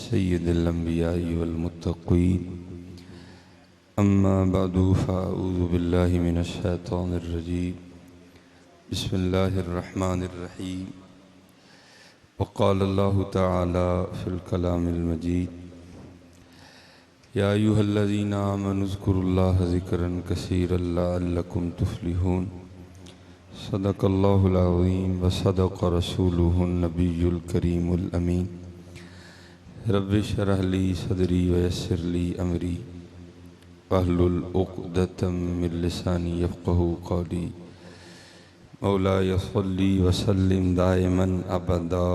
सय्यदिल अंबिया वल मुत्तक़ीन अम्मा बअदु फ़अऊज़ु बिल्लाहि मिनश शैतानिर रजीम बिस्मिल्लाहिर रहमानिर रहीम वक़ाल अल्लाहु तआला फ़िल कलामिल मजीद या अय्युहल्लज़ीना आमनु ज़्कुरुल्लाह ज़िक्रन कसीरन लअल्लकुम तुफ़्लिहून सदक़ल्लाहुल अज़ीम व सदक़ रसूलुहुन नबियुल करीमुल अमीन रब्बि शरह ली सदरी व यस्सिर ली अमरी वहलुल उक़दतम मिन लिसानी यफ़क़हू क़ौली मौलाया सल्ली व सल्लिम दाइमन अबदा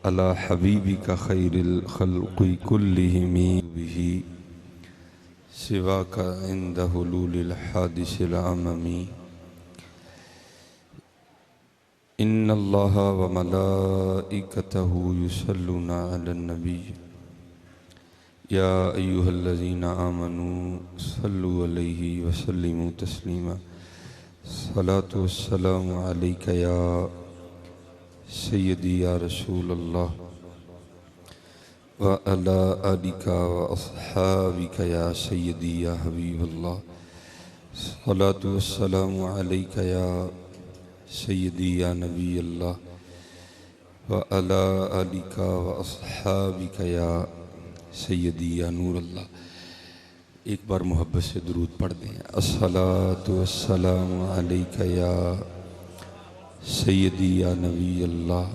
अला हबीबिका खैरिल खल्क़ि कुल्लिहिम बिही सिवाका इंद हुलूलिल हादिसिल अममी इन्नल्लाह व मलाइकतहु युसल्लूना अलन नबी या अय्युहल्लज़ीना आमनू सल्लु अलैहि व सल्लिमू तस्लीमा सलातु वस्सलामु अलैका या सय्यदी या रसूल अल्लाह व अला आलिका व अस्हाबिका या सय्यदी या हबीब अल्लाह सलातु वस्सलामु अलैका या सय्यदी या नबी अल्लाह व अला आलिका व अस्हाबिका या सय्यदी या नूर अल्लाह। एक बार मोहब्बत से दुरूद पढ़ दें। अस्सलातु वस्सलामु अलैका या सय्यदी या नबी अल्लाह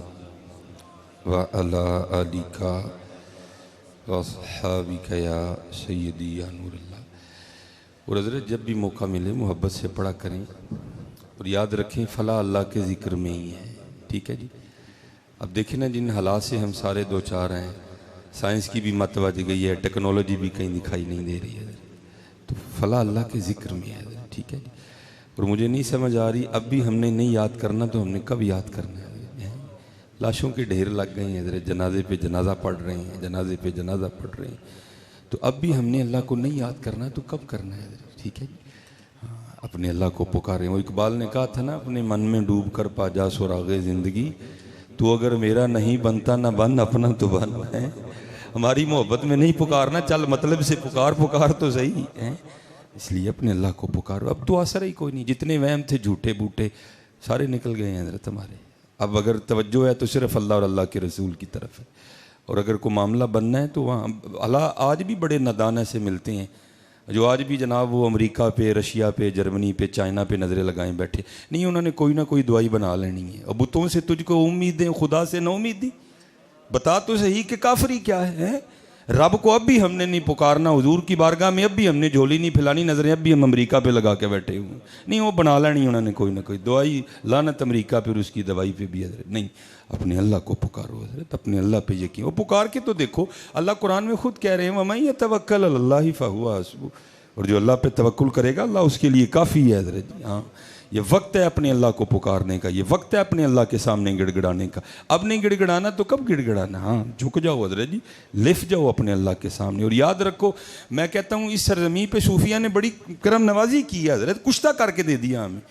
व अला आलिका व अस्हाबिका या सय्यदी या नूर अल्लाह। और हज़रत जब भी मौका मिले मोहब्बत से पढ़ा करें और याद रखें फला अल्लाह के ज़िक्र में ही है। ठीक है जी। अब देखें ना जिन हालात से हम सारे दो चार हैं, साइंस की भी मत बज गई है, टेक्नोलॉजी भी कहीं दिखाई नहीं दे रही है, तो फला अल्लाह के ज़िक्र में है। ठीक है जी। और मुझे नहीं समझ आ रही अब भी हमने नहीं याद करना तो हमने कब याद करना है? लाशों के ढेर लग गए हैं, जनाजे पे जनाजा पढ़ रहे हैं, जनाजे पे जनाजा पढ़ रहे हैं, तो अब भी हमने अल्लाह को नहीं याद करना तो कब करना है? ठीक है जी। अपने अल्लाह को पुकारें। वो इकबाल ने कहा था ना, अपने मन में डूब कर पा जा सुरागे ज़िंदगी, तू अगर मेरा नहीं बनता ना बन अपना तो बन है। हमारी मोहब्बत में नहीं पुकारना, चल मतलब से पुकार पुकार तो सही है। इसलिए अपने अल्लाह को पुकारो। अब तो असर ही कोई नहीं, जितने वहम थे झूठे बूटे सारे निकल गए हैं हज़रत हमारे। अब अगर तवज्जो है तो सिर्फ अल्लाह और अल्लाह के रसूल की तरफ है, और अगर कोई मामला बनना है तो वहाँ अल्लाह आज भी बड़े नादान ऐसे मिलते हैं जो आज भी जनाब वो अमेरिका पे, रशिया पे, जर्मनी पे, चाइना पे नज़रें लगाएं बैठे। नहीं, उन्होंने कोई ना कोई दवाई बना लेनी है। अब बुतों से तुझको उम्मीदें, खुदा से ना उम्मीदी। बता तो सही कि काफरी क्या है? रब को अब भी हमने नहीं पुकारना, हुजूर की बारगाह में अब भी हमने झोली नहीं फैलानी, नजरें अब भी हम अमेरिका पे लगा के बैठे हुए। नहीं, वो बना लेनी उन्होंने कोई ना कोई दवाई, लानत अमेरिका पे, उसकी दवाई पे भी हजरत। नहीं, अपने अल्लाह को पुकारो हजरत, अपने अल्लाह पे यकीन। वो पुकार के तो देखो, अल्लाह कुरान में खुद कह रहे हैं वमन यतवक्कल अलल्लाहि फहुवा हस्बुह, और जो अल्लाह पे तवक्कुल करेगा अल्लाह उसके लिए काफ़ी है हजरत। हाँ, ये वक्त है अपने अल्लाह को पुकारने का, ये वक्त है अपने अल्लाह के सामने गिड़गिड़ाने का। अब नहीं गिड़गिड़ाना तो कब गिड़गिड़ाना? हाँ, झुक जाओ हजरत जी, लिफ जाओ अपने अल्लाह के सामने। और याद रखो, मैं कहता हूँ इस सरजमी पे सूफिया ने बड़ी करम नवाजी की है हजरत, कुश्ता करके दे दिया हमें।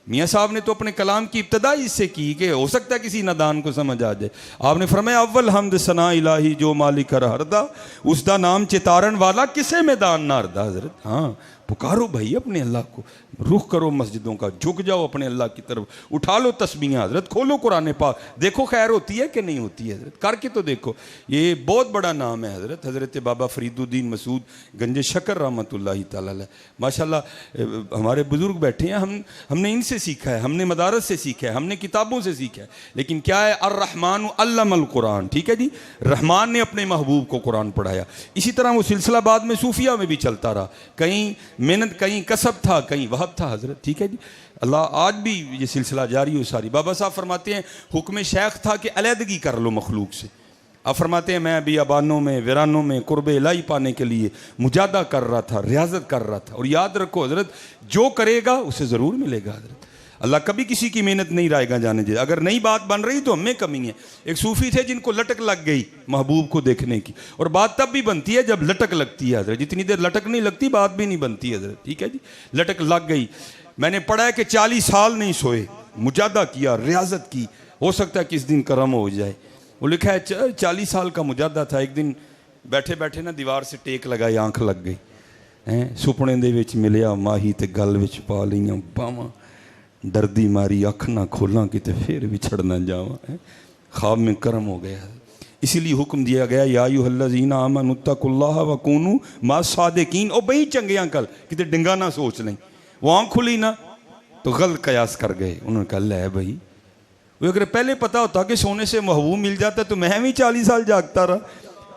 मियाँ साहब ने तो अपने कलाम की इब्तदा इससे की कि हो सकता है किसी नादान को समझ आ जाए। आपने फरमाया अव्वल हमद सना इलाही जो मालिक हरदा, उसका नाम चितारण वाला किसे मैदान ना हरदा हजरत। हाँ, पुकारो भाई अपने अल्लाह को, रुख करो मस्जिदों का, झुक जाओ अपने अल्लाह की तरफ, उठा लो तस्बीहां हजरत, खोलो कुरान पाक, देखो खैर होती है कि नहीं होती है हजरत, करके तो देखो। ये बहुत बड़ा नाम है हजरत। हजरत बाबा फरीदुद्दीन मसूद गंजे शकर रहमतुल्लाहि तआला अलैह, माशाल्लाह हमारे बुजुर्ग बैठे हैं, हमने इनसे सीखा है, हमने मदारस से सीखा है, हमने किताबों से सीखा है। लेकिन क्या है, अर्रहमान अल्लमल कुरान। ठीक है जी, रहमान ने अपने महबूब को कुरान पढ़ाया। इसी तरह वो सिलसिला बाद में सूफिया में भी चलता रहा, कहीं मेहनत, कहीं कसब था, कहीं वहब था हजरत। ठीक है जी, अल्लाह आज भी ये सिलसिला जारी हो सारी। बाबा साहब फरमाते हैं हुक्म शेख था कि अलहदगी कर लो मखलूक से। अब फरमाते हैं मैं भी अबानों में, वीरानों में कुर्बे इलाही पाने के लिए मुजादा कर रहा था, रियाजत कर रहा था। और याद रखो हजरत, जो करेगा उसे ज़रूर मिलेगा हजरत। अल्लाह कभी किसी की मेहनत नहीं रायगा जाने दे। अगर नई बात बन रही तो हमें कमी है। एक सूफी थे जिनको लटक लग गई महबूब को देखने की, और बात तब भी बनती है जब लटक लगती है हजरत। जितनी देर लटक नहीं लगती बात भी नहीं बनती है हजरत। ठीक है जी, लटक लग गई। मैंने पढ़ा है कि 40 साल नहीं सोए, मुजादा किया, रियाजत की, हो सकता है किस दिन करम हो जाए। वो लिखा है 40 साल का मुजादा था। एक दिन बैठे बैठे ना दीवार से टेक लगाई, आंख लग गई हैं। सुपने दे विच मिलिया माही ते गल विच पा लईयां बावां, डरदी मारी अख ना खोलां किते फिर विछड़ ना जावां हैं। ख्वाब में कर्म हो गया। इसीलिए हुक्म दिया गया या अय्युहल्लज़ीना आमनू तक़ुल्लाह व कूनू मा सादिकीन। ओ बई चंगे अंकल किते डिंगा ना सोच लें। वो आँख खुली ना तो गलत कयास कर गए। उन्होंने कहा ले भाई, वो अगर पहले पता होता कि सोने से महबूब मिल जाता तो मैं भी 40 साल जागता रहा,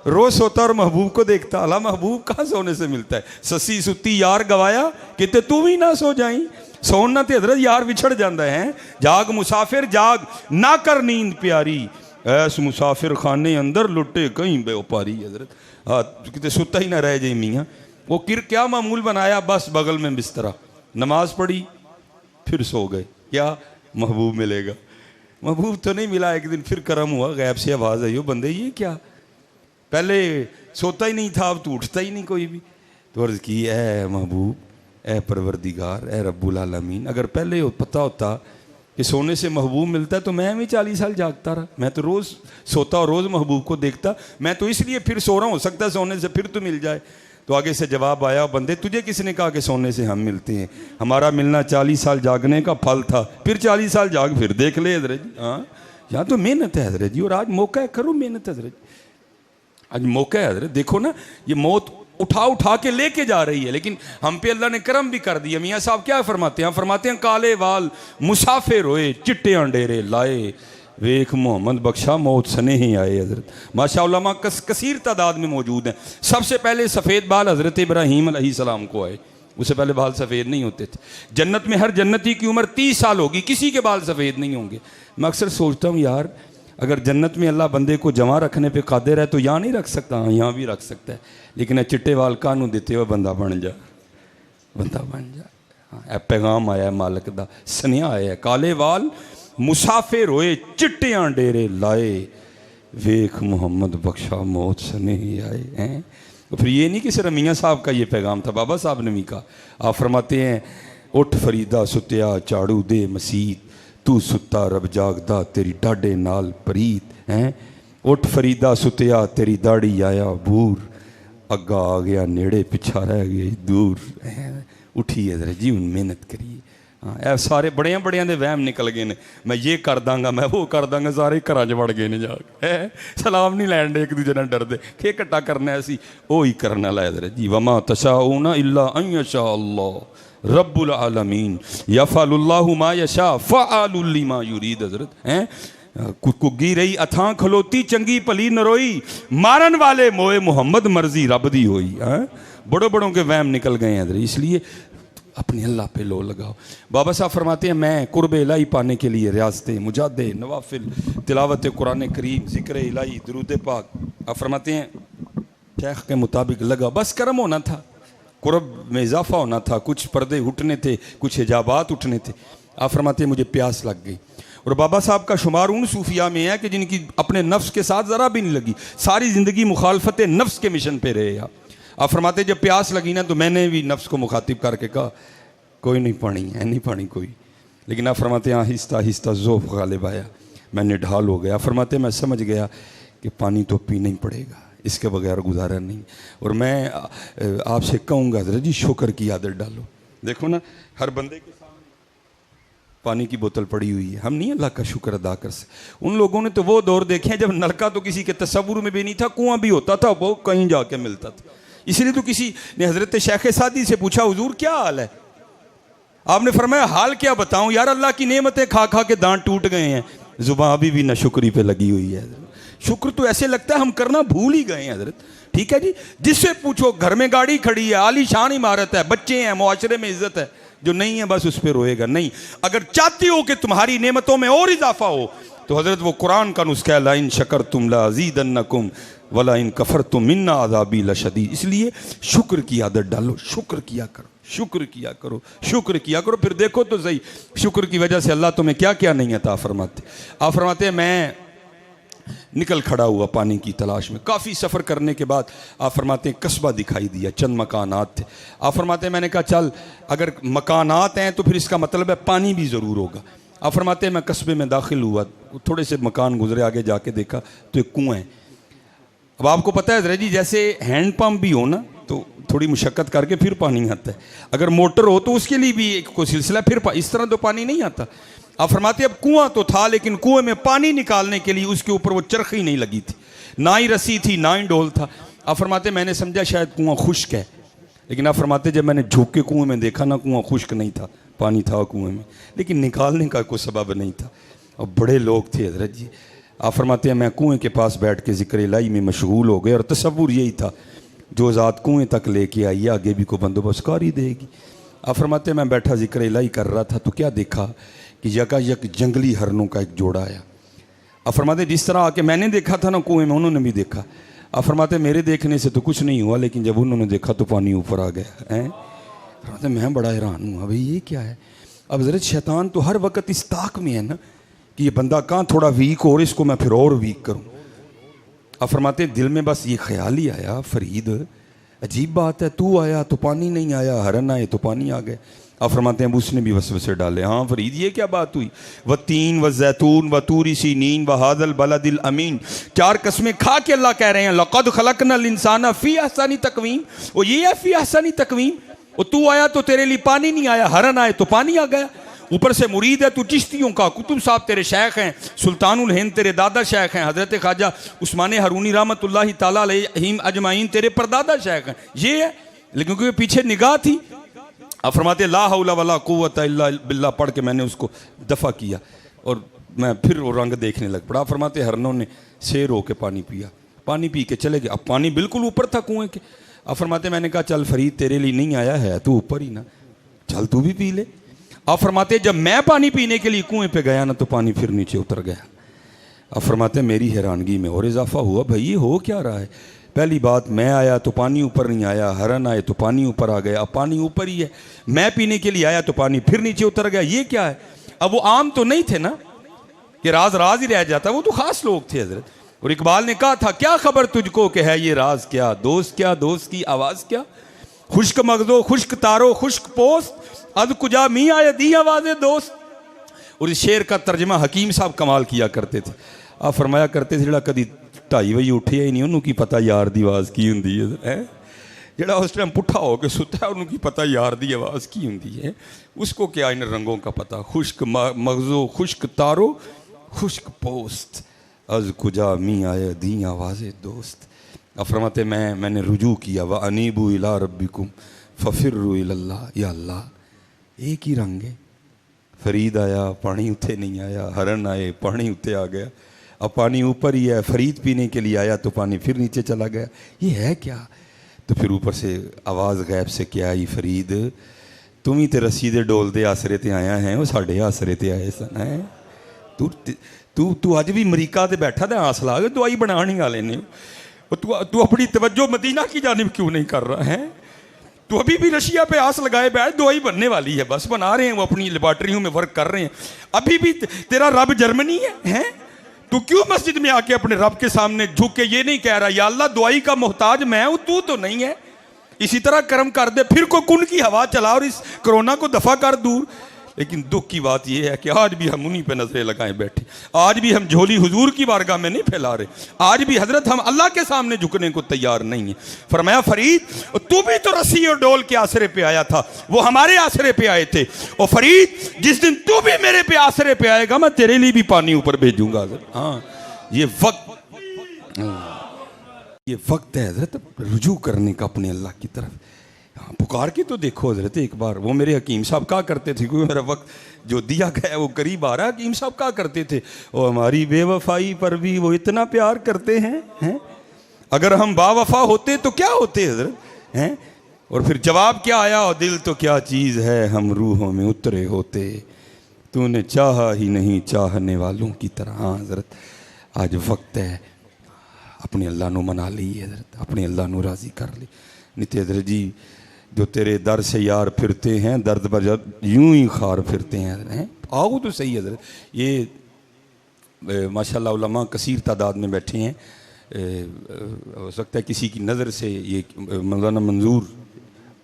रोज सोता और महबूब को देखता। अला महबूब कहाँ सोने से मिलता है। ससी सुती यार गवाया किते तू भी ना सो जाई। सोना ते हजरत यार विछड़ जाता है। जाग मुसाफिर जाग ना कर नींद प्यारी, ऐस मुसाफिर खाने अंदर लुटे कहीं व्यापारी। हजरत हाँ किते सुता ही ना रह जाए मियाँ। वो क्या मामूल बनाया, बस बगल में बिस्तरा, नमाज पढ़ी फिर सो गए। क्या महबूब मिलेगा? महबूब तो नहीं मिला। एक दिन फिर कर्म हुआ, गैब से आवाज़ आई, हो बंदे ये क्या, पहले सोता ही नहीं था अब तो उठता ही नहीं कोई भी। तो अर्ज़ की ए महबूब, ए परवरदिगार, ए रब्बुल आलमीन, अगर पहले पता होता कि सोने से महबूब मिलता है तो मैं भी 40 साल जागता रहा। मैं तो रोज़ सोता और रोज़ महबूब को देखता। मैं तो इसलिए फिर सो रहा हूँ, हो सकता है सोने से फिर तो मिल जाए। तो आगे से जवाब आया, बंदे तुझे किसने कहा कि सोने से हम मिलते हैं? हमारा मिलना 40 साल जागने का फल था। फिर 40 साल जाग फिर देख ले हजरत जी। हाँ यहाँ तो मेहनत है हजरत जी, और आज मौका है, करो मेहनत हजरत जी। आज मौका है हजरत। देखो ना ये मौत उठा उठा के लेके जा रही है, लेकिन हम पे अल्लाह ने करम भी कर दिया। मियाँ साहब क्या फरमाते हैं? फरमाते हैं काले वाल मुसाफिर होए चिट्टे अंडेरे लाए, वेख मोहम्मद बख्शा मौत सने ही आए। हजरत माशाअल्लाह कसीर तादाद में मौजूद हैं। सबसे पहले सफ़ेद बाल हजरत इब्राहीम अलैहिस्सलाम को आए, उससे पहले बाल सफ़ेद नहीं होते थे। जन्नत में हर जन्नती की उम्र 30 साल होगी, किसी के बाल सफ़ेद नहीं होंगे। मैं अक्सर सोचता हूँ यार, अगर जन्नत में अल्लाह बंदे को जमा रखने पे कादिर है तो यहाँ नहीं रख सकता? हाँ यहाँ भी रख सकता है, लेकिन चिट्टे वाल कानू देते हुए बंदा बन जा, बंदा बन जा। हाँ पैगाम आया मालिक दा, सनिया आया, काले वाल मुसाफिर होए चिट्टियां डेरे लाए, वेख मोहम्मद बख्शा मौत सने ही आए हैं। तो फिर ये नहीं कि सिर्फ मियाँ साहब का ये पैगाम था, बाबा साहब ने भी कहा। आप फरमाते हैं उठ फरीदा सुत्या झाड़ू दे मसीत, तू सुता रब जागदा तेरी डाडे नाल प्रीत हैं। उठ फरीदा सुत्या तेरी दाड़ी आया बूर, अग्गा आ गया नेड़े पिछा रह गए दूर। उठिए जरा जी, हूँ मेहनत करिए। हाँ ए सारे बड़िया बड़िया दे वहम निकल गए ने, मैं ये कर दांगा मैं वो कर दांगा, सारे घर च वड़ गए ने जाके। सलाम नहीं लैन दे, एक दूजे ने डरदे के कट्टा करना असी वो ही करना ला जरा जी। वमा तशाऊना इल्ला अन यशा अल्लाह रब्बुल आलमीन यफ़अलुल्लाहु मा यशा फ़अलुल लिमा युरीद। हजरत हैं कुगी रही अथां खलोती चंगी भली नरोई, मारन वाले मोए मोहम्मद मर्जी रब दी होई। बड़ों बड़ों के वहम निकल गए हैं। इसलिए अपने अल्लाह पे लो लगाओ। बाबा साहब फरमाते हैं मैं कुर्ब इलाही पाने के लिए रियासतें मुजादे नवाफिल तिलावत कुरान करीम ज़िक्र इलाही दुरूद पाक, आप फरमाते हैं शेख के मुताबिक लगा। बस कर्म होना था, कुर्ब में इजाफा होना था, कुछ पर्दे उठने थे, कुछ हिजाबात उठने थे। आप फरमाते हैं मुझे प्यास लग गई। और बाबा साहब का शुमार उन सूफिया में है कि जिनकी अपने नफ्स के साथ ज़रा भी नहीं लगी, सारी ज़िंदगी मुखालफत नफ्स के मिशन पे रहे। आप फरमाते जब प्यास लगी ना तो मैंने भी नफ्स को मुखातिब करके कहा कोई नहीं पानी है, नहीं पानी कोई। लेकिन आप फरमाते हैं आहिस्ता आहिस्ता ज़ोफ़ गालिब आया, मैं निढाल हो गया। फरमाते मैं समझ गया कि पानी तो पीना ही पड़ेगा, इसके बगैर गुजारा नहीं। और मैं आपसे कहूँगा ज़रा जी शुक्र की आदत डालो। देखो ना हर बंदे के सामने पानी की बोतल पड़ी हुई है, हम नहीं अल्लाह का शुक्र अदा कर सकते। उन लोगों ने तो वो दौर देखे हैं जब नलका तो किसी के तसव्वुर में भी नहीं था, कुआं भी होता था वो कहीं जाके मिलता था। इसलिए तो किसी ने हजरत शेख सादी से पूछा हुजूर क्या हाल है? आपने फरमाया हाल क्या बताऊं यार, अल्लाह की नेमतें खा खा के दांत टूट गए हैं, जुबान अभी भी नशुक्री पे लगी हुई है। शुक्र तो ऐसे लगता है हम करना भूल ही गए हैं हजरत। ठीक है जी, जिससे पूछो घर में गाड़ी खड़ी है, आलीशान इमारत है, बच्चे हैं, मुआशरे में इज्जत है, जो नहीं है बस उस पर रोएगा नहीं। अगर चाहती हो कि तुम्हारी नेमतों में और इजाफा हो तो हजरत वो कुरान का नुस्खा है, ला इन शकरतुम ला अज़ीदन्नकुम वला इन कफरतुम इन्ना अज़ाबी लशदीद। इसलिए शुक्र की आदत डालो, शुक्र किया करो, शुक्र किया करो, शुक्र किया करो। फिर देखो तो सही शुक्र की वजह से अल्लाह तुम्हें क्या क्या नहीं अता फरमाते। आप फरमाते हैं मैं निकल खड़ा हुआ पानी की तलाश में, काफ़ी सफ़र करने के बाद आप फरमाते हैं कस्बा दिखाई दिया, चंद मकानात थे। आप फरमाते हैं मैंने कहा चल अगर मकानात हैं तो फिर इसका मतलब है पानी भी ज़रूर होगा। आप फरमाते हैं मैं कस्बे में दाखिल हुआ, थोड़े से मकान गुजरे, आगे जाके देखा तो एक कुआं है। अब आपको पता है हज़रत जी, जैसे हैंडपम्प भी हो ना तो थोड़ी मुशक्क़त करके फिर पानी आता है, अगर मोटर हो तो उसके लिए भी एक कोई सिलसिला, फिर इस तरह तो पानी नहीं आता। आप फरमाते अब कुआं तो था, लेकिन कुएं में पानी निकालने के लिए उसके ऊपर वो चरखी नहीं लगी थी, ना ही रस्सी थी, ना ही डोल था। आप फरमाते मैंने समझा शायद कुआं खुश्क है, लेकिन आप फरमाते जब मैंने झुक के कुएं में देखा ना, कुआं खुश्क नहीं था, पानी था कुएं में, लेकिन निकालने का कोई सबब नहीं था। और बड़े लोग थे हज़रत जी। आप फरमाते हैं मैं कुएं के पास बैठ के ज़िक्र इलाही में मशगूल हो गए, और तसव्वुर यही था जो ज़ात कुएं तक लेके आई है आगे भी को बंदोबस्त कर ही देगी। आप फरमाते मैं बैठा ज़िक्र इलाही कर रहा था तो क्या देखा कि यकायक जंगली हरनों का एक जोड़ा आया। आप फरमाते जिस तरह आके मैंने देखा था ना कुएं में, उन्होंने भी देखा। आप फरमाते मेरे देखने से तो कुछ नहीं हुआ, लेकिन जब उन्होंने देखा तो पानी ऊपर आ गया है। फरमाते मैं बड़ा हैरान हुआ, भाई ये क्या है। अब ज़रा शैतान तो हर वक्त इस ताक में है ना कि ये बंदा कहाँ थोड़ा वीक हो और इसको मैं फिर और वीक करूँ। अब फरमाते दिल में बस ये ख्याल ही आया, फरीद अजीब बात है, तू आया तो पानी नहीं आया, हरन आए तो पानी आ गए। अब फरमाते हैं उसने भी वसवसे डाले, हाँ फरीद ये क्या बात हुई। व तीन व जैतून व तूरी सीनीन व हादल बलदिल अमीन, 4 कस्में खा के अल्लाह कह रहे हैं लक़द खलक़नल इंसाना फी अहसनी तक़वीम। और ये है फी अहसनी तक़वीम, और तू आया तो तेरे लिए पानी नहीं आया, हरन आए तो पानी आ गया। ऊपर से मुरीद है तू चिश्तियों का, कुतुब साहब तेरे शेख हैं, सुल्तानुल हिंद तेरे दादा शेख हैं, हज़रत ख्वाजा उस्मान हरूनी रहमतुल्लाहि ताला अलैहिम अजमाइन तेरे परदादा शेख हैं। ये है, लेकिन क्योंकि पीछे निगाह थी। अब फरमाते ला हौला वला कुव्वता इल्ला बिल्लाह पढ़ के मैंने उसको दफ़ा किया और मैं फिर वो रंग देखने लग पड़ा। फरमाते हरनों ने शेर होके पानी पिया, पानी पी के चले गए। अब पानी बिल्कुल ऊपर था कुएं के। अब फरमाते मैंने कहा चल फरीद तेरे लिए नहीं आया है, तू ऊपर ही ना, चल तू भी पी ले। अब फरमाते जब मैं पानी पीने के लिए कुएं पे गया ना तो पानी फिर नीचे उतर गया। अब फरमाते मेरी हैरानगी में और इजाफा हुआ, भाई ये हो क्या रहा है। पहली बात मैं आया तो पानी ऊपर नहीं आया, हरन आए तो पानी ऊपर आ गया, अब पानी ऊपर ही है। मैं पीने के लिए आया तो पानी फिर नीचे उतर गया, ये क्या है। अब वो आम तो नहीं थे ना कि राज राज ही रह जाता, वो तो खास लोग थे हजरत। और इकबाल ने कहा था क्या खबर तुझको कि है ये राज क्या, दोस्त की आवाज़ क्या। खुश्क मगजो खुश्क तारो खुश्क पोस्त, अद कुजा मी आए दी आवाज़े दोस्त। और इस शेर का तर्जमा हकीम साहब कमाल किया करते थे। आप फरमाया करते थे जड़ा कभी 2:30 बजे उठिया ही नहीं उन्होंने की पता यार दी आवाज़ की होंगी है, जड़ा उस टाइम पुट्ठा होकर सुता है उन्होंने की पता यार दी आवाज़ की होंगी है, उसको क्या इन रंगों का पता। खुश्क मगजो खुश्क तारो खुश्क पोस्त, अज कुजा मी आए दी आवाज़े दोस्त। अब फरमाते मैंने रुजू किया, व अनीबू इला रब्बिकुम फफिर्रु इलल्लाह, या अल्लाह एक ही रंग है। फरीद आया पानी उत्ते नहीं आया, हरन आए पानी उत्ते आ गया, अब पानी ऊपर ही है। फरीद पीने के लिए आया तो पानी फिर नीचे चला गया, ये है क्या। तो फिर ऊपर से आवाज़ गैब से क्या आई, फरीद तुम ही तो रस्सी दे डोल दे आसरे ते आया है, वो साढ़े आसरे ते आए सन है। तू अज भी अमरीका ते बैठा तो आस ला के दवाई बनाने वाले ने, तू अपनी तवज्जो मदीना की जानिब क्यों नहीं कर रहा है। तो अभी भी रशिया पे आस लगाए बैठ, दवाई बनने वाली है, बस बना रहे हैं, वो अपनी लेबॉर्ट्रियों में वर्क कर रहे हैं। अभी भी तेरा रब जर्मनी है, तू क्यों मस्जिद में आके अपने रब के सामने झुक के ये नहीं कह रहा या अल्लाह दवाई का मोहताज मैं हूं, तू तो नहीं है। इसी तरह कर्म कर दे, फिर को कुन की हवा चला और इस कोरोना को दफा कर दूर। लेकिन दुख की बात यह है कि आज भी हम उन्हीं पे नजरें लगाए बैठे, आज भी हम झोली हुजूर की बारगाह में नहीं फैला रहे, आज भी हजरत हम अल्लाह के सामने झुकने को तैयार नहीं है। फरमाया फरीद तू भी तो रस्सी और डोल के आसरे पे आया था, वो हमारे आसरे पे आए थे। और फरीद जिस दिन तू भी मेरे पे आसरे पे आएगा मैं तेरे लिए भी पानी ऊपर भेजूंगा। हाँ ये वक्त है हजरत रुजू करने का अपने अल्लाह की तरफ। हाँ पुकार के तो देखो हजरत एक बार। वो मेरे हकीम साहब क्या करते थे, क्योंकि मेरा वक्त जो दिया गया वो करीब आ रहा है। हकीम साहब क्या करते थे, और हमारी बेवफाई पर भी वो इतना प्यार करते हैं, अगर हम बावफा होते तो क्या होते हजरत हैं। और फिर जवाब क्या आया, और दिल तो क्या चीज़ है हम रूहों में उतरे होते, तूने चाहा ही नहीं चाहने वालों की तरह। हाँ हजरत आज वक्त है अपने अल्लाह नू मना ली हजरत, अपने अल्लाह नू राज़ी कर ली। नित्य हजरत जी जो तेरे दर से यार फिरते हैं, दर्द पर यूं ही खार फिरते हैं। आओ तो सही हजरत। ये माशाल्लाह उलमा कसीर तादाद में बैठे हैं, हो सकता है किसी की नज़र से ये मौलाना मंजूर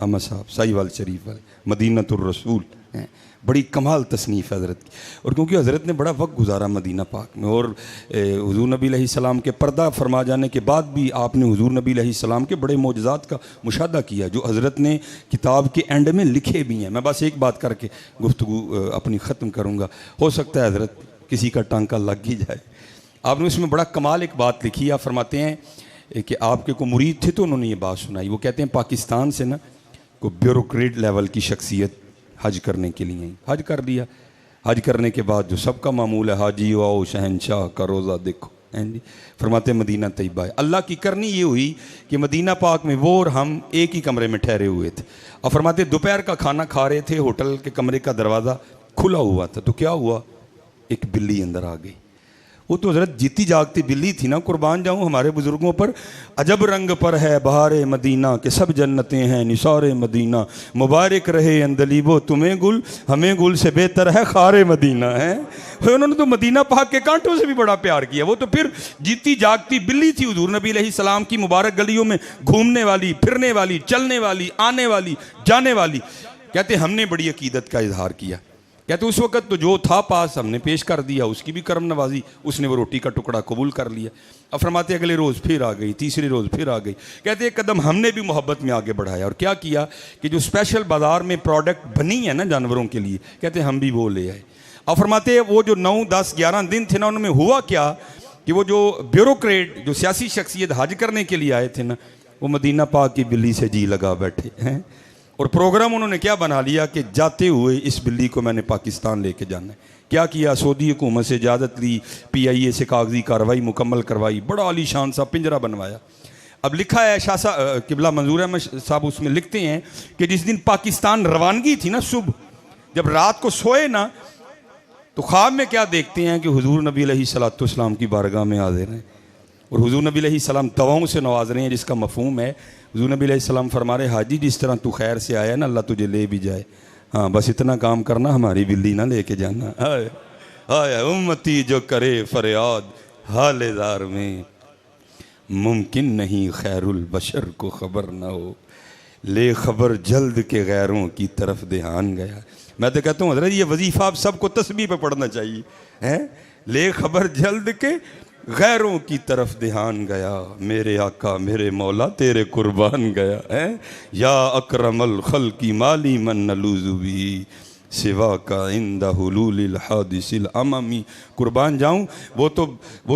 अहमद साहब साहिवाल शरीफ वाले मदीनतुर रसूल हैं। बड़ी कमाल तसनीफ़ है हज़रत की। और क्योंकि हज़रत ने बड़ा वक्त गुजारा मदीना पाक में, और हुज़ूर नबी अलैहिस्सलाम के पर्दा फरमा जाने के बाद भी आपने हुज़ूर नबी अलैहिस्सलाम के बड़े मौजज़ात का मुशाहदा किया जो हज़रत ने किताब के एंड में लिखे भी हैं। मैं बस एक बात करके गुफ्तगू अपनी ख़त्म करूँगा, हो सकता है हज़रत किसी का टांका लग ही जाए। आपने उसमें बड़ा कमाल एक बात लिखी है। आप फरमाते हैं कि आपके को मुरीद थे तो उन्होंने ये बात सुनाई। वो कहते हैं पाकिस्तान से ना को ब्यूरोक्रेट लेवल की शख्सियत हज करने के लिए हज कर लिया। हज करने के बाद जो सबका मामूल है, हाजी आओ शहनशाह का रोज़ा देखो, हैं जी। फरमाते मदीना तैयबा है। अल्लाह की करनी ये हुई कि मदीना पाक में वो और हम एक ही कमरे में ठहरे हुए थे। और फरमाते दोपहर का खाना खा रहे थे, होटल के कमरे का दरवाज़ा खुला हुआ था, तो क्या हुआ, एक बिल्ली अंदर आ गई। वो तो हज़रत जीती जागती बिल्ली थी ना, कुर्बान जाऊँ हमारे बुज़ुर्गों पर। अजब रंग पर है बहारे मदीना के सब जन्नतें हैं निसारे मदीना, मुबारक रहे अंदलीबो तुम्हें गुल हमें गुल से बेहतर है खारे मदीना है। उन्होंने तो मदीना पाक के कांटों से भी बड़ा प्यार किया। वो तो फिर जीती जागती बिल्ली थी, हुज़ूर नबी अलैहिस्सलाम की मुबारक गलियों में घूमने वाली, फिरने वाली, चलने वाली, आने वाली, जाने वाली। कहते हमने बड़ी अकीदत का इजहार किया। कहते उस वक़्त तो जो था पास हमने पेश कर दिया, उसकी भी करम नवाजी, उसने वो रोटी का टुकड़ा कबूल कर लिया। अब फरमाते अगले रोज़ फिर आ गई, तीसरे रोज़ फिर आ गई। कहते एक कदम हमने भी मोहब्बत में आगे बढ़ाया और क्या किया कि जो स्पेशल बाज़ार में प्रोडक्ट बनी है ना जानवरों के लिए, कहते हम भी वो ले आए। अब फरमाते वो जो 9, 10, 11 दिन थे ना, उनमें हुआ क्या कि वो जो ब्यूरोक्रेट जो सियासी शख्सियत हज करने के लिए आए थे ना, वो मदीना पाक की बिल्ली से जी लगा बैठे हैं। और प्रोग्राम उन्होंने क्या बना लिया कि जाते हुए इस बिल्ली को मैंने पाकिस्तान लेके जाना है। क्या किया, सऊदी हुकूमत से इजाज़त ली, PIA से कागजी कार्रवाई मुकम्मल करवाई, बड़ा आलीशान सा पिंजरा बनवाया। अब लिखा है शाह किबला मंजूर अहमद साहब उसमें लिखते हैं कि जिस दिन पाकिस्तान रवानगी थी ना, सुबह जब रात को सोए ना, तो ख्वाब में क्या देखते हैं कि हुजूर नबी अलैहिस्सलाम की बारगाह में हाज़िर हैं और हुजूर नबी अलैहिस्सलाम दवाओं से नवाज रहे हैं, जिसका मफहूम है हुजूर नबी अलैहिस्सलाम फरमा रहे, हाजी जिस तरह तू खैर से आया ना, अल्लाह तुझे ले भी जाए, हाँ बस इतना काम करना, हमारी बिल्ली ना लेके जाना। हाय हाय उम्मती जो करे फरियाद हालेदार में, मुमकिन नहीं खैरुल बशर को खबर ना हो, ले खबर जल्द के गैरों की तरफ ध्यान गया। मैं तो कहता हूँ हज़रत ये वजीफ़ा आप सबको तस्बीह पे पढ़ना चाहिए, हैं। ले खबर जल्द के गैरों की तरफ ध्यान गया, मेरे आका मेरे मौला तेरे कुर्बान गया है। या अकरमल खल की माली मन नलूजुबी सिवा का इंदा हुलूलिल हादिसिल अमामी। कुर्बान जाऊँ, वो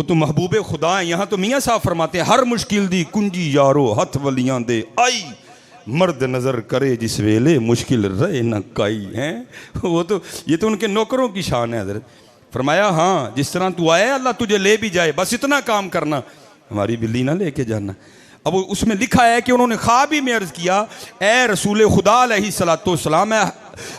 तो महबूब खुदा हैं। यहाँ तो मियाँ साहब फरमाते हैं, हर मुश्किल दी कुंजी यारो हथ वलियां दे आई, मर्द नज़र करे जिस वेले मुश्किल रहे न काई हैं। वो तो ये तो उनके नौकरों की शान है हज़रत। फरमाया हाँ जिस तरह तू आया अल्लाह तुझे ले भी जाए, बस इतना काम करना, हमारी बिल्ली ना लेके जाना। अब उसमें लिखा है कि उन्होंने ख्वाब ही में अर्ज़ किया, ए रसूल खुदा अलैहिस्सलाम,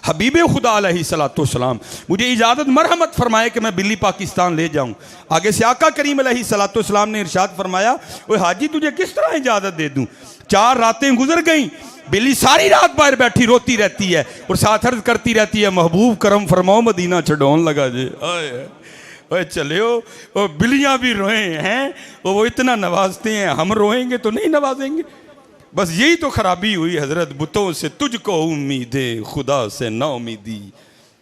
हबीब खुदा अलैहिस्सलाम, मुझे इजाज़त मरहमत फरमाए कि मैं बिल्ली पाकिस्तान ले जाऊँ। आगे से आका करीम अलैहिस्सलाम ने इरशाद फरमाया, ओए हाजी तुझे किस तरह इजाज़त दे दूँ, 4 रातें गुजर गई, बिल्ली सारी रात बाहर बैठी रोती रहती है और साथ अर्ज करती रहती है, महबूब करम फरमाओ मदीना छडौन लगा जे। ओए चले हो, बिल्लियाँ भी रोए हैं, वो इतना नवाजते हैं, हम रोएंगे तो नहीं नवाजेंगे। बस यही तो खराबी हुई हजरत, बुतों से तुझको उम्मीदें खुदा से ना उम्मीदी,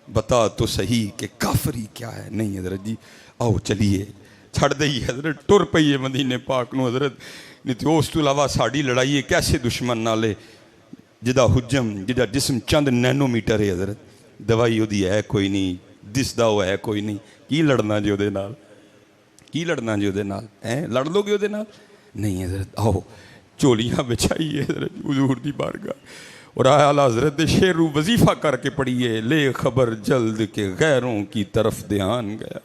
बता तो सही कि काफरी क्या है। नहीं हजरत जी आओ चलिए छड़ दई हजरत, टुर पई है मदीने पाक नूं हजरत। नहीं तो उस तो इलावा साड़ी लड़ाई है कैसे दुश्मन नाले, जिदा हुजम जिदा जिस्म चंद नैनोमीटर है हजरत, दवाई उदी है कोई नहीं, दिसदा वो है कोई नहीं, की लड़ना जी उहदे नाल, की लड़ना जी उहदे नाल, हैं लड़ लोगे उहदे नाल नहीं हजरत। आओ झोलियाँ बिछाइए हजरत हुजूर दी बारगाह और आला हजरत शेरू वजीफा करके पढ़िए, ले खबर जल्द के गैरों की तरफ ध्यान गया,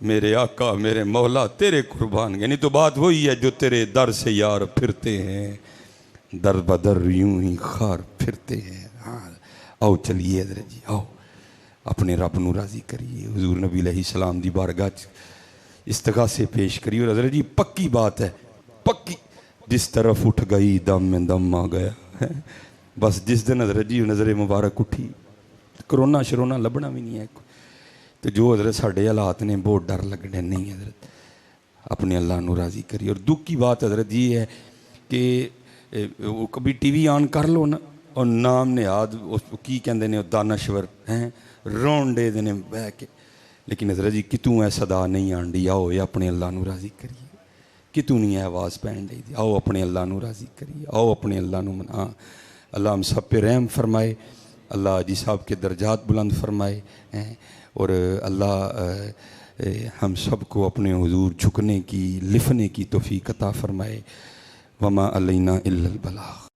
मेरे आका मेरे मौला तेरे कुर्बान गए। नहीं तो बात वही है जो तेरे दर से यार फिरते हैं, दर बदर यूं ही खार फिरते हैं। हाँ आओ चलिए हजरत जी आओ, अपने रब नूं राजी करिए, हुजूर नबी अलैहिस्सलाम दी बारगाह इस्तगासे पेश करिए। और हजरत जी पक्की बात है, पक्की, जिस तरफ उठ गई दम में दम आ गया है। बस जिस दिन हजरत जी नज़र मुबारक उठी, करोना शरोना लभना भी नहीं है, तो जो हजरत साढ़े हालात ने बहुत डर लगने। नहीं हजरत अपने अल्लाह नूं राजी करिए। और दुख की बात हजरत जी है कि वो कभी TV ऑन कर लो ना, और नाम ने याद की कहते ने दानश्वर हैं रोन डे देने बह के। लेकिन हज़रत जी कितों है सदा नहीं आंदी, आओ ये अपने अल्लाह नू राज़ी करिए। कितों नहीं है आवाज़ पैन दी, आओ अपने अल्लाह नू राज़ी करिए, आओ अपने अल्लाह नू मना। अल्लाह हम सब पे रहम फरमाए, अल्लाह जी साहब के दर्जात बुलंद फरमाए हैं, और अल्लाह हम सब को अपने हुजूर झुकने की लिखने की तौफीक अता फरमाए। वमा अलैना इल्लल बलाग।